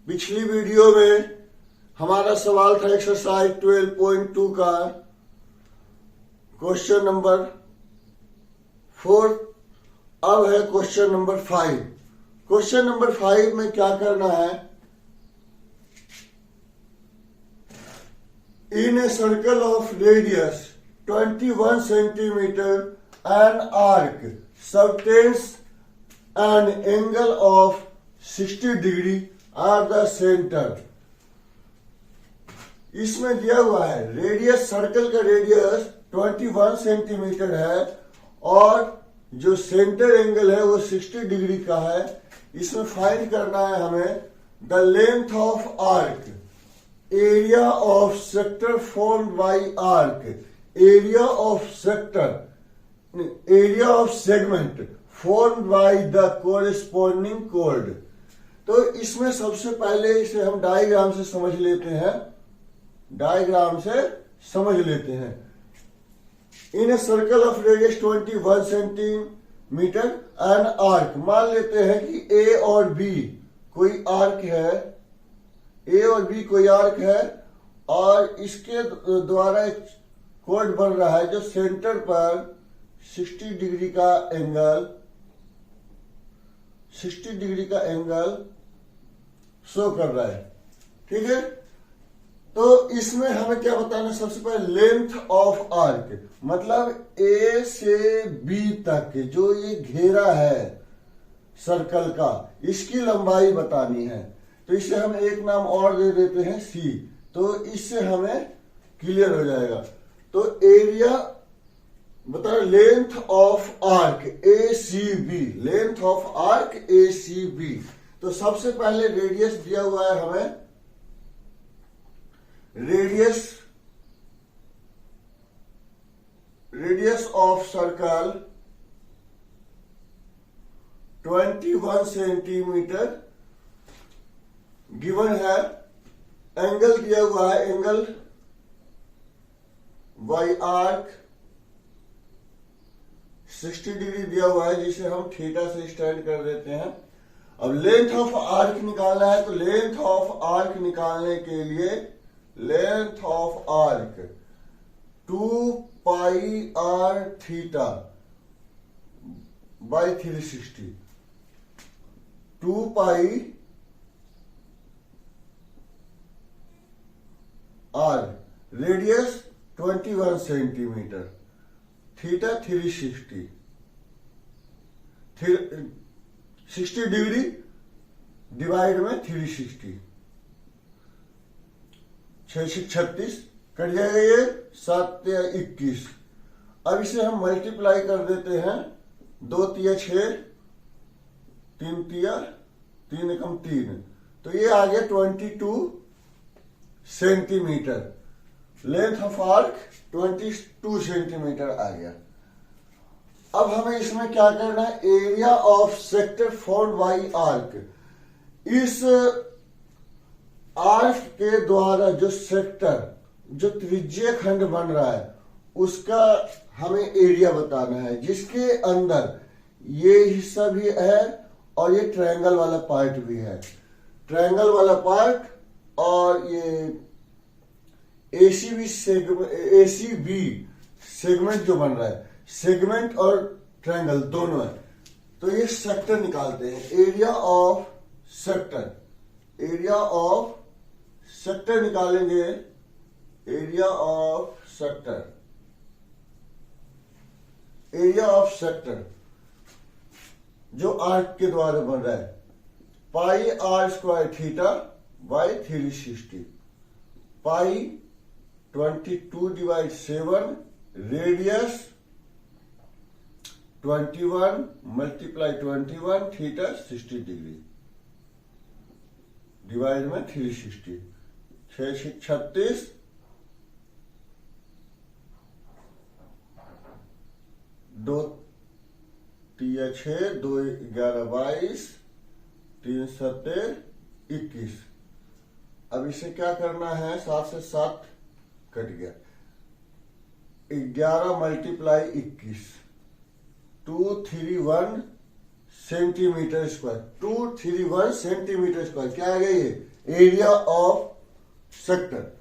पिछली वीडियो में हमारा सवाल था एक्सरसाइज 12.2 का क्वेश्चन नंबर 4। अब है क्वेश्चन नंबर 5। क्वेश्चन नंबर 5 में क्या करना है, in a circle of radius 21 centimeter an arc subtends an angle of 60 degree at the center। इसमें दिया हुआ है रेडियस, सर्कल का रेडियस 21 सेंटीमीटर है और जो सेंटर एंगल है वो 60 डिग्री का है। इसमें फाइंड करना है हमें the length of arc, area of sector formed by arc, area of sector, area of segment formed by the corresponding code. तो इसमें सबसे पहले इसे हम डायग्राम से समझ लेते हैं। In a circle of radius 21 centimetre an arc, मान लेते हैं कि ए और बी कोई आर्क है, ए और बी कोई आर्क है और इसके द्वारा एक कोड बन रहा है जो सेंटर पर 60 डिग्री का एंगल शो कर रहा है। ठीक है, तो इसमें हमें क्या बताना, सबसे पहले लेंथ ऑफ आर्क, मतलब ए से बी तक जो ये घेरा है सर्कल का, इसकी लंबाई बतानी है। तो इसे हम एक नाम और दे देते हैं सी, तो इससे हमें क्लियर हो जाएगा। तो एरिया बता, length of arc A C B, length of arc A C B. तो सबसे पहले रेडियस दिया हुआ है हमें, radius of circle 21 centimetre given है। एंगल दिया हुआ है, एंगल बाय आर्क 60 डिग्री दिया हुआ है, जिसे हम थीटा से स्टैंड कर देते हैं। अब लेंथ ऑफ आर्क निकालना है, तो लेंथ ऑफ आर्क निकालने के लिए length of arc 2 pi R theta by 360, 2 pi R, radius 21 centimetre, theta 360, 60 degree divide में 360, 636 कट जाएगा, ये 7 या 21। अब इसे हम मल्टीप्लाई कर देते हैं, 2 तिया 6, 3 तिया 3 एकम 3, तो ये आ गया 22 centimetre. Length of arc 22 centimetre आ गया। अब हमें इसमें क्या करना है, area of sector formed by arc, इस आर्क के द्वारा जो सेक्टर, जो त्रिज्यीय खंड बन रहा है, उसका हमें एरिया बताना है, जिसके अंदर ये हिस्सा भी है और ये ट्रायंगल वाला पार्ट भी है। ट्रायंगल वाला पार्ट और ये एसीबी सेगमेंट जो बन रहा है, सेगमेंट और ट्रायंगल दोनों है। तो ये सेक्टर निकालते हैं, एरिया ऑफ सेक्टर निकालेंगे, एरिया ऑफ सेक्टर जो आर्क के द्वारा बन रहा है, pi r square theta by 360, pi 22 divide 7, radius 21 multiply 21, theta 60 degree divide में 360, 636, 2 तिया 6, 2 11 22, 3 7 21। अब इसे क्या करना है, 7 से 7 कट गया, 11 multiply 21, 2 3 1 centimetre square, 231 centimetre square. क्या आ गया ये? Area of sector.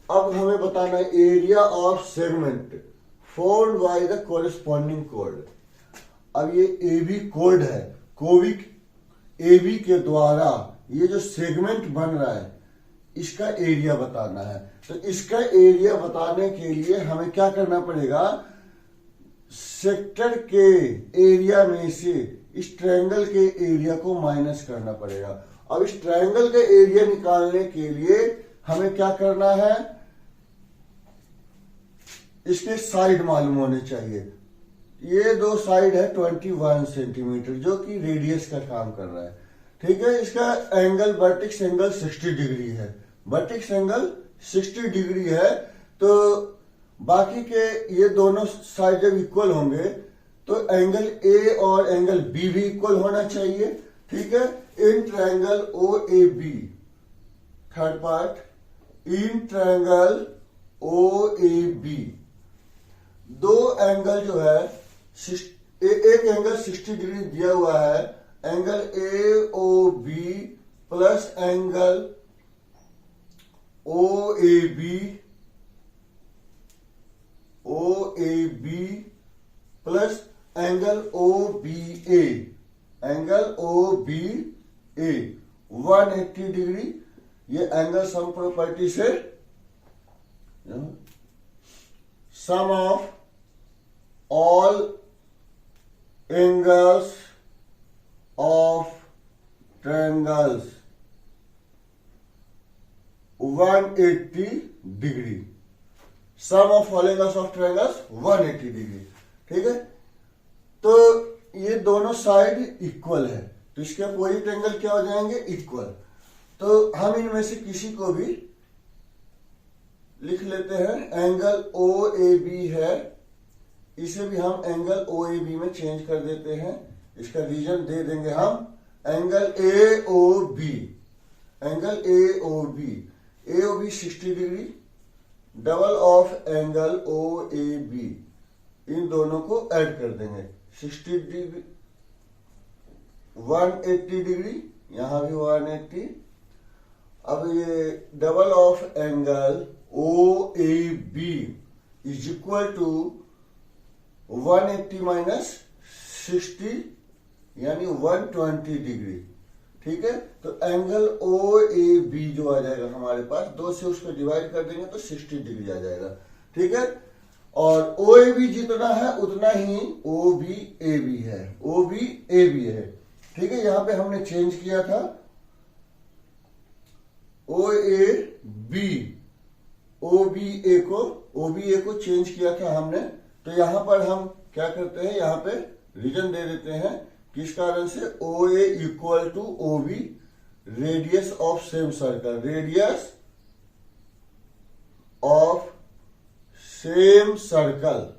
अब हमें बताना है area of segment formed by the corresponding code. अब ये एबी कोड है, कोविक एबी के द्वारा ये जो सेगमेंट बन रहा है इसका एरिया बताना है। तो इसका एरिया बताने के लिए हमें क्या करना पड़ेगा? सेक्टर के एरिया में से इस ट्रायंगल के एरिया को माइनस करना पड़ेगा। अब इस ट्रायंगल का एरिया निकालने के लिए हमें क्या करना है? इसके साइड मालूम होने चाहिए। ये दो साइड है 21 सेंटीमीटर जो कि रेडियस का काम कर रहा है। ठीक है, इसका एंगल वर्टेक्स एंगल 60 डिग्री है, वर्टेक्स एंगल 60 डिग्री है। तो बाकी के ये दोनों साइड जब इक्वल होंगे तो एंगल ए और एंगल बी भी इक्वल होना चाहिए। ठीक है, in triangle O A B, third part, in triangle O A B दो एंगल जो है एक एंगल 60 डिग्री दिया हुआ है, angle A O B plus angle O A B plus angle O B A, angle O B A 180 degree. ये angle sum property से sum of all angles of triangles 180 degree, sum of all angles of triangles 180 degree. ठीक है, तो ये दोनों side equal है तो इसके अपोजिट एंगल क्या हो जाएंगे? इक्वल। तो हम इनमें से किसी को भी लिख लेते हैं। एंगल ओ ए बी है, इसे भी हम एंगल ओ ए बी में चेंज कर देते हैं। इसका रीजन दे देंगे हम angle A O B, angle A O B 60 degree, double of angle O A B, इन दोनों को ऐड कर देंगे 60 डिग्री 180 डिग्री, यहां भी 180। अब ये double of angle O A B is equal to 180 minus 60 यानी 120 डिग्री। ठीक है, तो एंगल ओ ए बी जो आ जाएगा हमारे पास, 2 से उसको डिवाइड कर देंगे तो 60 डिग्री आ जाएगा। ठीक है, और ओ ए बी जितना है उतना ही ओ बी ए बी है, ओ बी ए बी है। ठीक है, यहां पे हमने चेंज किया था ओ ए बी, ओ बी ए को चेंज किया था हमने। तो यहां पर हम क्या करते हैं, यहां पे रीजन दे देते हैं किस कारण से? O A equal to O B, radius of same circle, radius of same circle,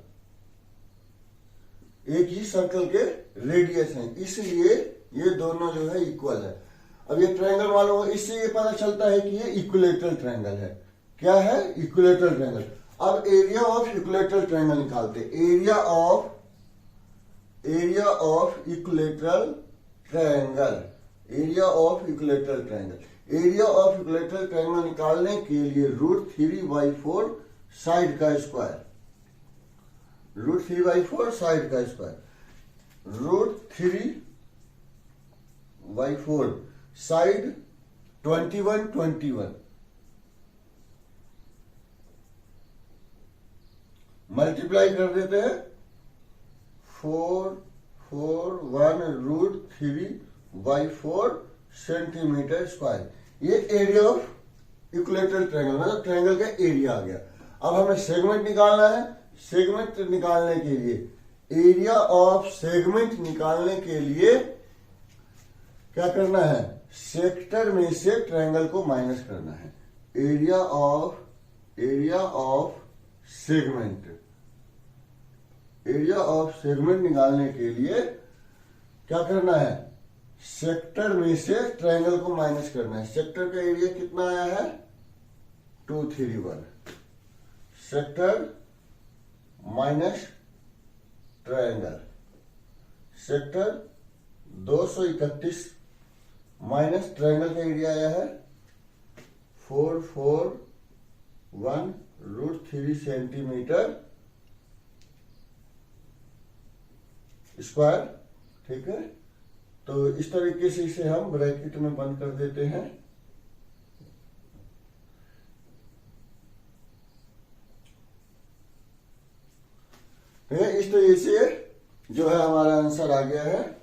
एक ही सर्कल के रेडियस हैं, इसलिए ये दोनों जो है इक्वल है। अब ये ट्रायंगल मालूम हो, इससे ये पता चलता है कि ये इक्विलेटरल ट्रायंगल है। क्या है? Equilateral triangle. अब एरिया ऑफ इक्विलेटरल ट्रायंगल निकालते। Area of equilateral triangle, area of equilateral triangle, area of equilateral triangle निकालने के लिए √3/4 साइड का स्क्वायर, √3/4 साइड का स्क्वायर, √3/4 साइड 21 मल्टीप्लाई कर देते हैं 441 √3/4 सेंटीमीटर स्क्वायर। ये एरिया ऑफ इक्विलेटरल ट्रायंगल, मतलब ट्रायंगल का एरिया आ गया। अब हमें सेगमेंट निकालना है। सेगमेंट निकालने के लिए, एरिया ऑफ सेगमेंट निकालने के लिए क्या करना है? सेक्टर में से ट्रायंगल को माइनस करना है। एरिया ऑफ सेगमेंट निकालने के लिए क्या करना है? सेक्टर में से ट्रायंगल को माइनस करना है। सेक्टर का एरिया कितना आया है? 231। Sector minus triangle, sector 231 minus triangle का एरिया आया है 441√3 सेंटीमीटर स्क्वायर। ठीक है, तो इस तरीके से इसे हम ब्रैकेट में बंद कर देते हैं। इस तरीके से जो है हमारा आंसर आ गया है